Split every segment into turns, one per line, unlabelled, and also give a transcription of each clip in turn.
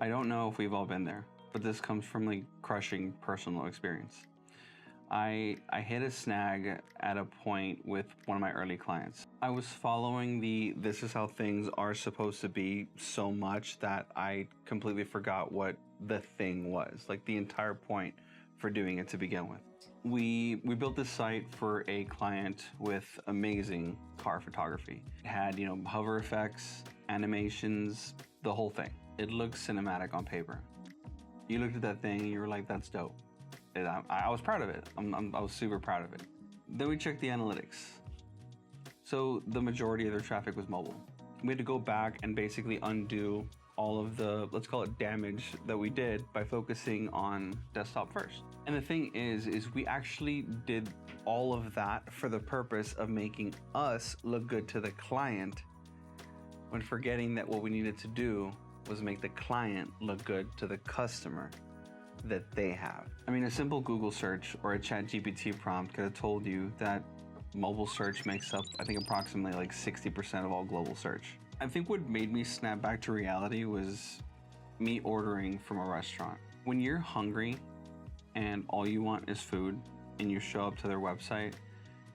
I don't know if we've all been there, but this comes from like crushing personal experience. I hit a snag at a point with one of my early clients. I was following the this is how things are supposed to be so much that I completely forgot what the thing was, like the entire point for doing it to begin with. We built this site for a client with amazing car photography. It had, hover effects, animations, the whole thing. It looked cinematic on paper. You looked at that thing and you were like, that's dope. And I was proud of it. I was super proud of it. Then we checked the analytics. So the majority of their traffic was mobile. We had to go back and basically undo all of the, let's call it damage that we did by focusing on desktop first. And the thing is we actually did all of that for the purpose of making us look good to the client, when forgetting that what we needed to do was make the client look good to the customer that they have. I mean, a simple Google search or a ChatGPT prompt could have told you that mobile search makes up, I think, approximately like 60% of all global search. I think what made me snap back to reality was me ordering from a restaurant. When you're hungry and all you want is food and you show up to their website,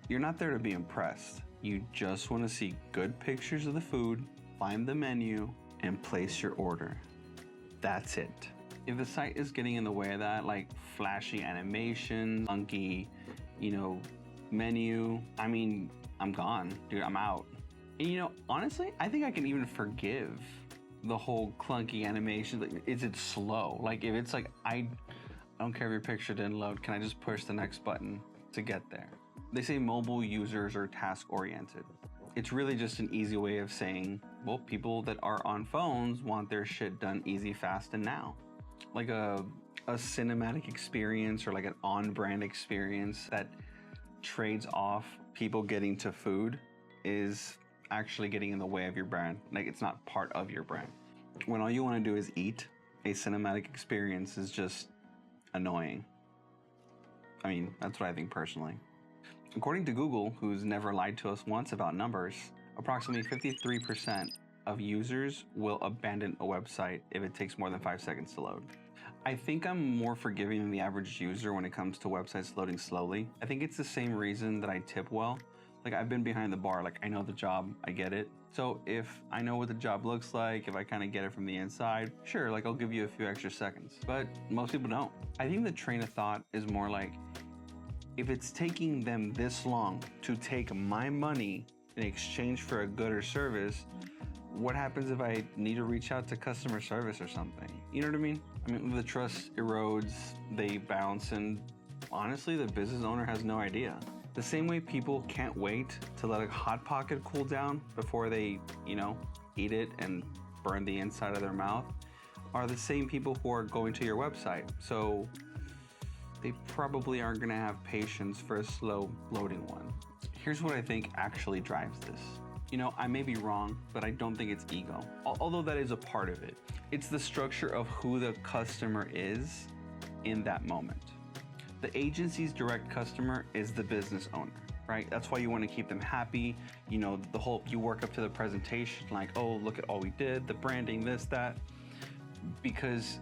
you're not there to be impressed. You just want to see good pictures of the food, find the menu, and place your order. That's it. If the site is getting in the way of that, like flashy animation, funky, menu, I mean, I'm gone, dude, I'm out. And honestly, I think I can even forgive the whole clunky animation. Like, is it slow? Like, if it's like, I don't care if your picture didn't load, can I just push the next button to get there? They say mobile users are task-oriented. It's really just an easy way of saying, well, people that are on phones want their shit done easy, fast, and now. Like a cinematic experience or like an on-brand experience that trades off people getting to food is actually getting in the way of your brand. Like, it's not part of your brand. When all you want to do is eat, a cinematic experience is just annoying. I mean, that's what I think personally. According to Google, who's never lied to us once about numbers, approximately 53% of users will abandon a website if it takes more than 5 seconds to load. I think I'm more forgiving than the average user when it comes to websites loading slowly. I think it's the same reason that I tip well. Like, I've been behind the bar, like I know the job, I get it. So if I know what the job looks like, if I kind of get it from the inside, sure, like I'll give you a few extra seconds, but most people don't. I think the train of thought is more like, if it's taking them this long to take my money in exchange for a good or service, what happens if I need to reach out to customer service or something? You know what I mean? I mean, the trust erodes, they bounce, and honestly, the business owner has no idea. The same way people can't wait to let a Hot Pocket cool down before they, eat it and burn the inside of their mouth, are the same people who are going to your website. So they probably aren't gonna have patience for a slow loading one. Here's what I think actually drives this. I may be wrong, but I don't think it's ego, although that is a part of it. It's the structure of who the customer is in that moment. The agency's direct customer is the business owner, right? That's why you want to keep them happy. You work up to the presentation like, oh, look at all we did, the branding, this, that, because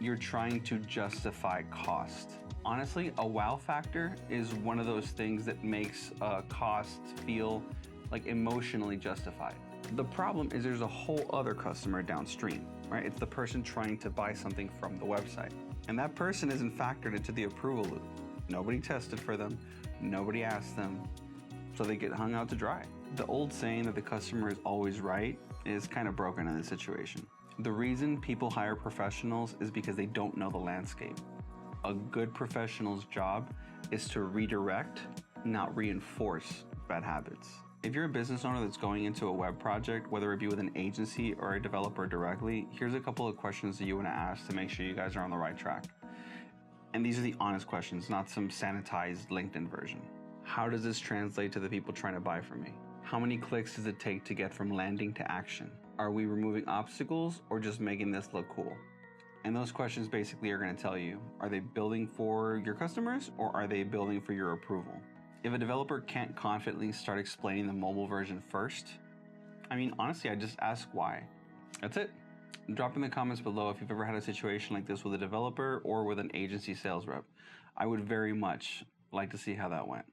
you're trying to justify cost. Honestly, a wow factor is one of those things that makes a cost feel like emotionally justified. The problem is there's a whole other customer downstream, right? It's the person trying to buy something from the website. And that person isn't factored into the approval loop. Nobody tested for them, nobody asked them, so they get hung out to dry. The old saying that the customer is always right is kind of broken in this situation. The reason people hire professionals is because they don't know the landscape. A good professional's job is to redirect, not reinforce bad habits. If you're a business owner that's going into a web project, whether it be with an agency or a developer directly, here's a couple of questions that you want to ask to make sure you guys are on the right track. And these are the honest questions, not some sanitized LinkedIn version. How does this translate to the people trying to buy from me? How many clicks does it take to get from landing to action? Are we removing obstacles or just making this look cool? And those questions basically are going to tell you, are they building for your customers or are they building for your approval? If a developer can't confidently start explaining the mobile version first, honestly, I just ask why. That's it. Drop in the comments below if you've ever had a situation like this with a developer or with an agency sales rep. I would very much like to see how that went.